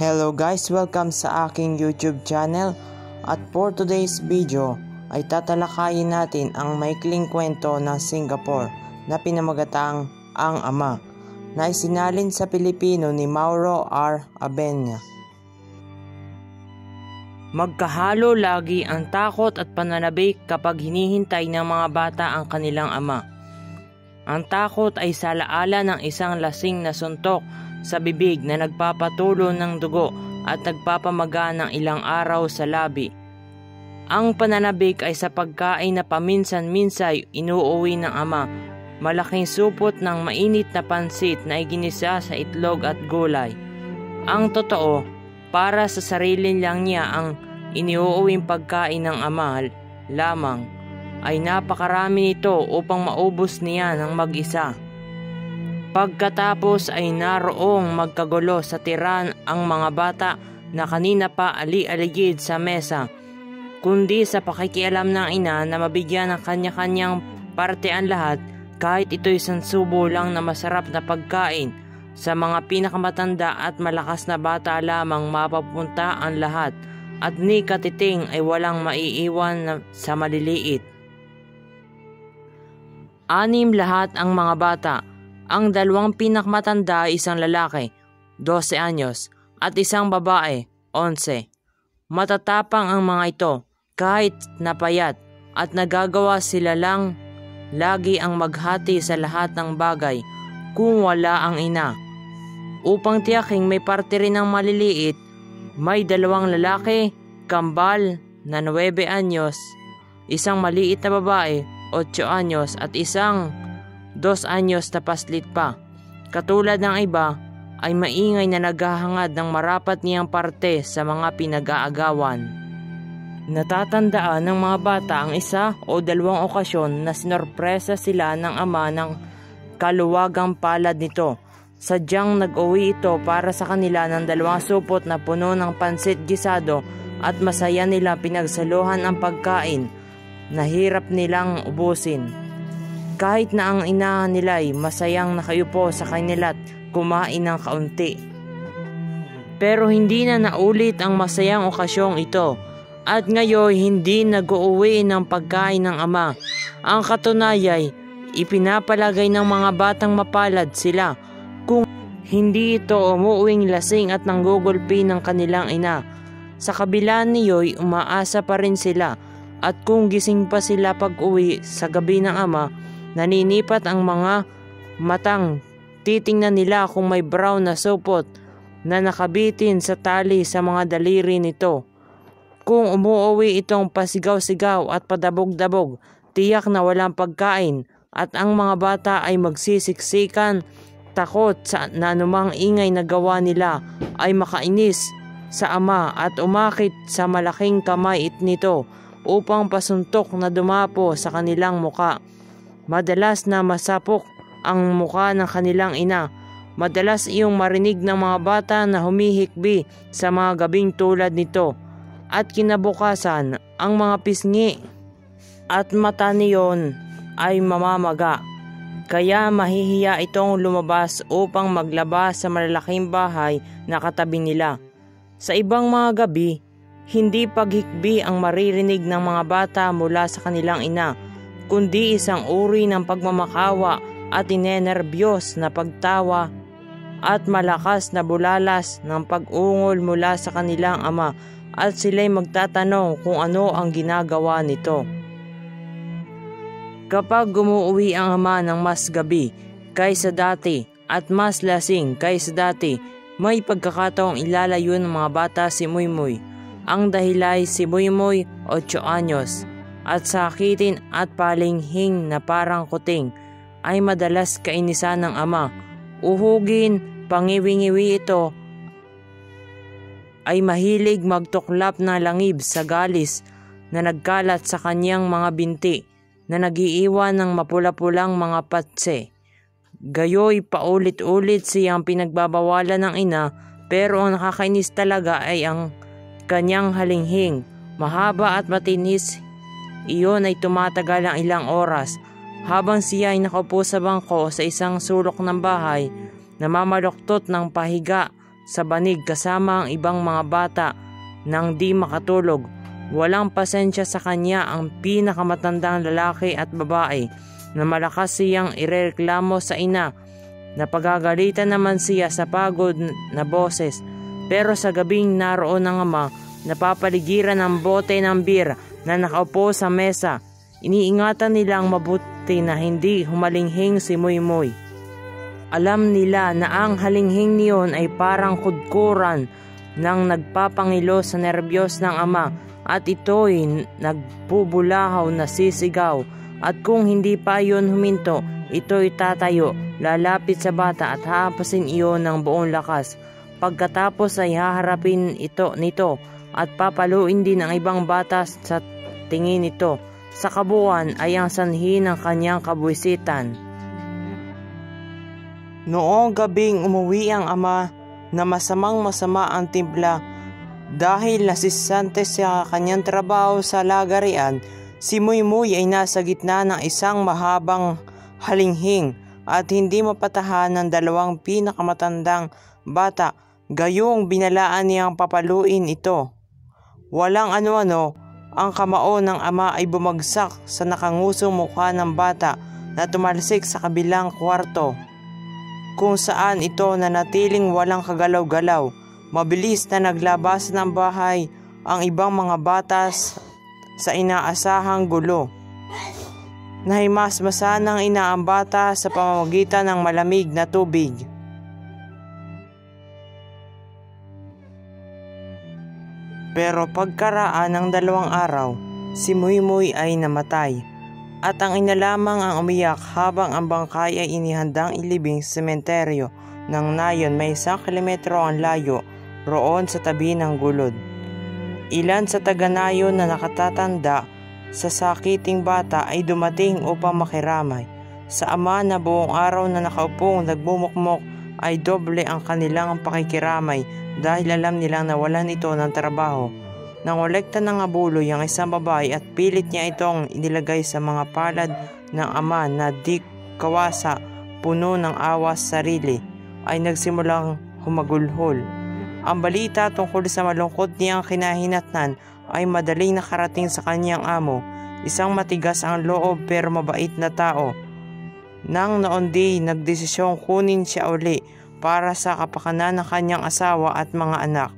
Hello guys, welcome sa aking YouTube channel at for today's video ay tatalakayin natin ang maikling kwento ng Singapore na pinamagatang Ang Ama na isinalin sa Pilipino ni Mauro R. Abenya. Magkahalo lagi ang takot at pananabik kapag hinihintay ng mga bata ang kanilang ama. Ang takot ay salaala ng isang lasing na suntok sa bibig na nagpapatulo ng dugo at nagpapamaga ng ilang araw sa labi. Ang pananabik ay sa pagkain na paminsan-minsay inuuwi ng ama, malaking supot ng mainit na pansit na iginisa sa itlog at gulay. Ang totoo, para sa sarili lang niya ang iniuuwing pagkain ng ama lamang, ay napakarami nito upang maubos niya ng mag-isa. Pagkatapos ay naroong magkagulo sa tiran ang mga bata na kanina pa ali-aligid sa mesa, kundi sa pakikialam ng ina na mabigyan ng kanya-kanyang parte ang lahat kahit ito'y sansubo lang na masarap na pagkain. Sa mga pinakamatanda at malakas na bata lamang mapapunta ang lahat at ni katiting ay walang maiiwan sa maliliit. 6 lahat ang mga bata. Ang 2 pinakamatanda ay isang lalaki, 12 anyos, at isang babae, 11. Matatapang ang mga ito, kahit napayat, at nagagawa sila lang lagi ang maghati sa lahat ng bagay kung wala ang ina. Upang tiyaking may parte rin ng maliliit, may 2 lalaki, kambal na 9 anyos, isang maliit na babae, 8 anyos, at isang 2 anyos na paslit pa. Katulad ng iba, ay maingay na naghahangad ng marapat niyang parte sa mga pinag-aagawan. Natatandaan ng mga bata ang 1 o 2 okasyon na sinorpresa sila ng ama ng kaluwagang palad nito. Sadyang nag-uwi ito para sa kanila ng 2 supot na puno ng pansit gisado at masaya nila pinagsaluhan ang pagkain na hirap nilang ubusin. Kahit na ang ina nila'y masayang nakayupo sa kanila't kumain ng kaunti. Pero hindi na naulit ang masayang okasyong ito at ngayon hindi nag-uuwi ng pagkain ng ama. Ang katunayay, ipinapalagay ng mga batang mapalad sila kung hindi ito umuuwing lasing at nanggugulpi ng kanilang ina. Sa kabila niyo'y umaasa pa rin sila at kung gising pa sila pag-uwi sa gabi ng ama, naninipat ang mga matang titingnan nila kung may brown na supot na nakabitin sa tali sa mga daliri nito. Kung umuuwi itong pasigaw-sigaw at padabog-dabog, tiyak na walang pagkain at ang mga bata ay magsisiksikan, takot sa na anumang ingay na gawa nila ay makainis sa ama at umakit sa malaking kamay nito upang pasuntok na dumapo sa kanilang muka. Madalas na masapok ang muka ng kanilang ina. Madalas iyong marinig ng mga bata na humihikbi sa mga gabing tulad nito. At kinabukasan, ang mga pisngi at mata niyon ay mamamaga. Kaya mahihiya itong lumabas upang maglaba sa malalaking bahay na katabi nila. Sa ibang mga gabi, hindi paghikbi ang maririnig ng mga bata mula sa kanilang ina, kundi isang uri ng pagmamakawa at inenerbiyos na pagtawa at malakas na bulalas ng pag-ungol mula sa kanilang ama at sila'y magtatanong kung ano ang ginagawa nito. Kapag umuwi ang ama ng mas gabi kaysa dati at mas lasing kaysa dati, may pagkakataong ilalayo ng mga bata si Muymoy. Ang dahilay si Muymoy, 8 anyos, at sakitin at palinghing na parang kuting ay madalas kainisan ng ama. Uhugin, pangiwi-ngiwi ito ay mahilig magtuklap ng langib sa galis na nagkalat sa kanyang mga binti na nagiiwan ng mapula-pulang mga patse. Gayoy paulit-ulit siyang pinagbabawalan ng ina, pero ang nakakainis talaga ay ang kanyang halinghing. Mahaba at matinis, iyon ay tumatagal ng ilang oras habang siya ay nakaupo sa bangko sa isang sulok ng bahay, namamaluktot ng pahiga sa banig kasama ang ibang mga bata nang di makatulog. Walang pasensya sa kanya ang pinakamatandang lalaki at babae na malakas siyang irereklamo sa ina. Napagagalitan naman siya sa pagod na boses, pero sa gabing naroon ang ama, napapaligiran ng bote ng beer na nakaupo sa mesa. Iniingatan nilang mabuti na hindi humalinghing si Muy-Muy. Alam nila na ang halinghing niyon ay parang kudkuran nang nagpapangilo sa nerbiyos ng ama at ito'y nagbubulahaw na sisigaw, at kung hindi pa iyon huminto, ito'y tatayo, lalapit sa bata at hahapasin iyon ng buong lakas. Pagkatapos ay haharapin nito at papaluin din ang ibang bata sa tingin nito. Sa kabuuan ay ang sanhi ng kanyang kabuwisitan. Noong gabing umuwi ang ama na masama ang timpla dahil nasisante sa kanyang trabaho sa lagarian. Si Muy-Muy ay nasa gitna ng isang mahabang halinghing at hindi mapatahan ng dalawang pinakamatandang bata, gayong binalaan niyang papaluin ito. Walang ano-ano, ang kamao ng ama ay bumagsak sa nakangusong mukha ng bata na tumalsik sa kabilang kwarto, kung saan ito nanatiling walang kagalaw-galaw. Mabilis na naglabas ng bahay ang ibang mga bata sa inaasahang gulo. Nahimasmasan ng ina ang bata sa pamamagitan ng malamig na tubig. Pero pagkaraan ng 2 araw, si Muy-Muy ay namatay, at ang ina lamang ang umiyak habang ang bangkay ay inihandang ilibing sa sementeryo ng Nayon, may 1 kilometro ang layo roon sa tabi ng gulod. Ilan sa taga-Nayon na nakatatanda sa sakiting bata ay dumating upang makiramay. Sa ama na buong araw na nakaupong nagmumukmok ay doble ang kanilang pakikiramay dahil alam nilang nawalan ito ng trabaho. Nangolekta ng abuloy ang isang babae at pilit niya itong inilagay sa mga palad ng ama na di kawasa, puno ng awa sa sarili, ay nagsimulang humagulhol. Ang balita tungkol sa malungkot niyang kinahinatnan ay madaling nakarating sa kanyang amo, isang matigas ang loob pero mabait na tao. Nang noon di nagdesisyong kunin siya uli para sa kapakanan ng kanyang asawa at mga anak.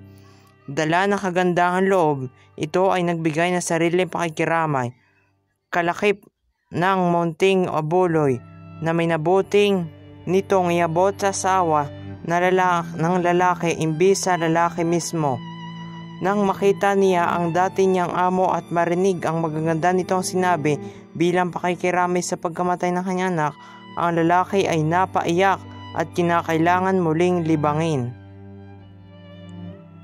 Dala ng kagandahan loob, ito ay nagbigay ng sariling pakikiramay, kalakip ng munting abuloy na may nabuting nitong iabot sa asawa ng lalaki imbis sa lalaki mismo. Nang makita niya ang dati niyang amo at marinig ang magaganda nitong sinabi bilang pakikiramay sa pagkamatay ng kanyang anak, ang lalaki ay napaiyak at kinakailangan muling libangin.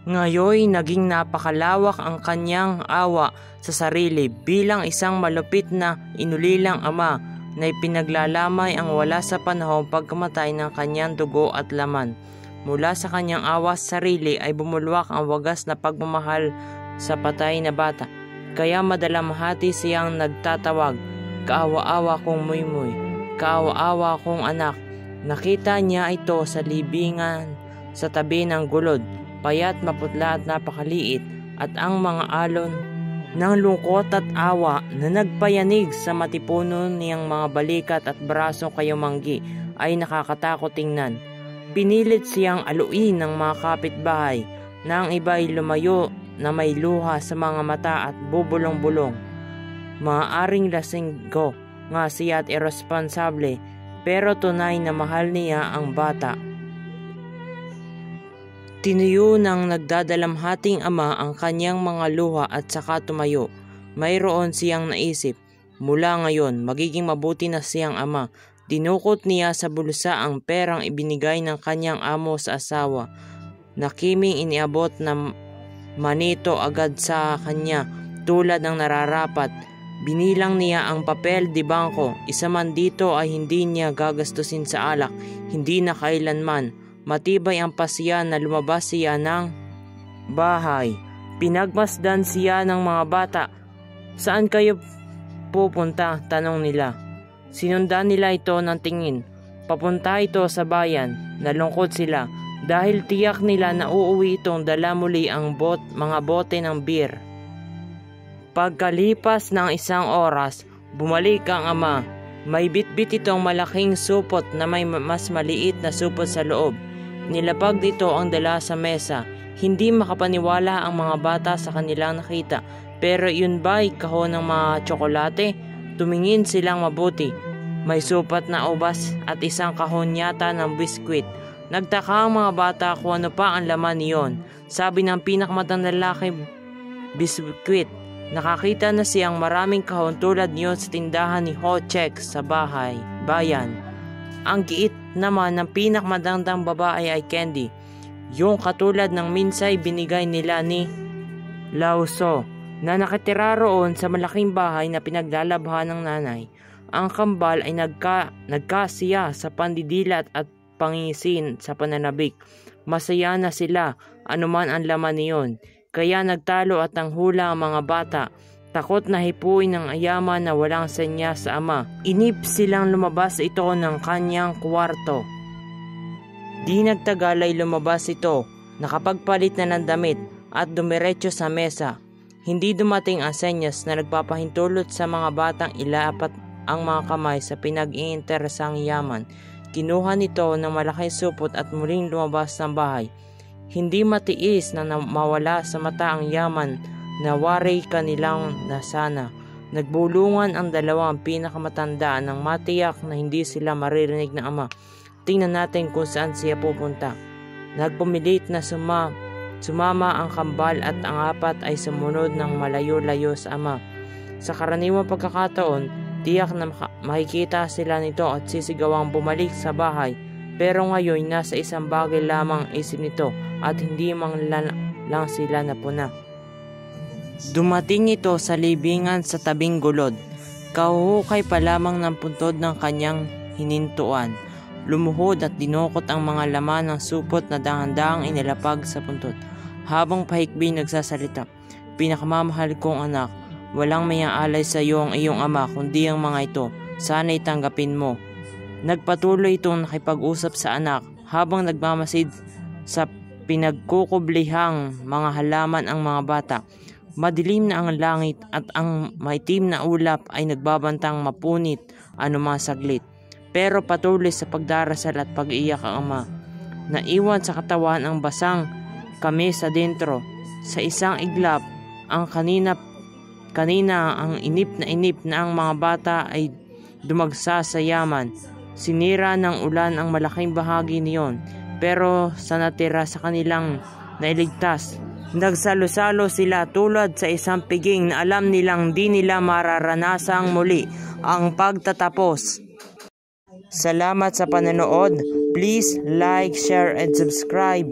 Ngayon naging napakalawak ang kanyang awa sa sarili bilang isang malupit na inulilang ama na ipinaglalamay ang wala sa panahon pagkamatay ng kanyang dugo at laman. Mula sa kanyang awa sa sarili ay bumulwak ang wagas na pagmamahal sa patay na bata. Kaya madalamhati siyang nagtatawag, "Kaawa-awa kong Muy-Muy, kaawa-awa kong anak." Nakita niya ito sa libingan sa tabi ng gulod, payat, maputla at napakaliit, at ang mga alon ng lungkot at awa na nagpayanig sa matipuno niyang mga balikat at brasong kayumanggi ay nakakatakot tingnan. Pinilit siyang aluin ng mga kapitbahay na ang iba'y lumayo na may luha sa mga mata at bubulong-bulong. Maaaring lasinggo nga siya at irresponsable, pero tunay na mahal niya ang bata. Tinuyo ng nagdadalamhating ama ang kanyang mga luha at saka tumayo. Mayroon siyang naisip, mula ngayon magiging mabuti na siyang ama. Dinukot niya sa bulsa ang perang ibinigay ng kanyang amo sa asawa. Nakiming iniabot na manito agad sa kanya tulad ng nararapat. Binilang niya ang papel di bangko. Isa man dito ay hindi niya gagastusin sa alak, hindi na kailanman. Matibay ang pasya na lumabas siya ng bahay. Pinagmasdan siya ng mga bata. "Saan kayo pupunta?" tanong nila. Sinundan nila ito ng tingin. Papunta ito sa bayan. Nalungkot sila. dahil tiyak nila na uuwi itong dala muli ang mga bote ng beer. Pagkalipas ng 1 oras, bumalik ang ama. May bitbit itong malaking supot na may mas maliit na supot sa loob. Nilapag dito ang dala sa mesa. Hindi makapaniwala ang mga bata sa kanilang nakita. Pero yun ba'y kahon ng mga tsokolate? Tumingin silang mabuti. May supat na ubas at isang kahon yata ng biskwit. Nagtaka ang mga bata kung ano pa ang laman niyon. Sabi ng pinakamatandang lalaki, biskwit. Nakakita na siyang maraming kahon tulad niyon sa tindahan ni Ho Chek sa bayan. Ang giit naman ng pinakamatandang babae ay candy. Yung katulad ng minsay binigay nila ni Lauso na nakatira roon sa malaking bahay na pinaglalabhan ng nanay. Ang kambal ay nagkasiya sa pandidilat at pangingisin sa pananabik. Masaya na sila anuman ang laman niyon. Kaya nagtalo at ang hula ang mga bata. Takot na hipuin ng ayaman na walang senya sa ama. Inip silang lumabas ito ng kanyang kwarto. Di nagtagal ay lumabas ito. Nakapagpalit na ng damit at dumiretso sa mesa. Hindi dumating ang senyas na nagpapahintulot sa mga batang ilapat ang mga kamay sa pinag-iinteresang yaman. Kinuha nito ng malaking supot at muling lumabas ng bahay. Hindi matiis na mawala sa mata ang yaman na wari kanilang nasana. Nagbulungan ang dalawang pinakamatanda nang matiyak na hindi sila maririnig ng ama. Tingnan natin kung saan siya pupunta. Nagpumilit na sumama ang kambal at ang apat ay sumunod ng malayo-layo sa ama. Sa karaniwang pagkakataon, tiyak na makikita sila nito at sisigawang bumalik sa bahay. Pero ngayon nasa isang bagay lamang isip nito at hindi man lang sila napuna. Dumating ito sa libingan sa tabing gulod. Kahuhukay pa lamang ng puntod ng kanyang hinintuan. Lumuhod at dinukot ang mga laman ng supot na dahan-dahang inilapag sa puntod. Habang pahikbi nagsasalita, "Pinakamamahal kong anak, walang mayaalay sa iyo ang iyong ama kundi ang mga ito. Sana'y tanggapin mo." Nagpatuloy itong nakipag-usap sa anak habang nagmamasid sa pinagkukublihang mga halaman ang mga bata. Madilim na ang langit at ang maitim na ulap ay nagbabantang mapunit anumang saglit. Pero patuloy sa pagdarasal at pag-iyak ang ama. Naiwan sa katawan ang basang kamis sa dentro. Sa isang iglap, ang kanina ang inip na ang mga bata ay dumagsa sa yaman. Sinira ng ulan ang malaking bahagi niyon, pero sa natira sa kanilang nailigtas, nagsalo-salo sila tulad sa isang piging na alam nilang di nila mararanasang muli ang pagtatapos. Salamat sa panonood. Please like, share, and subscribe.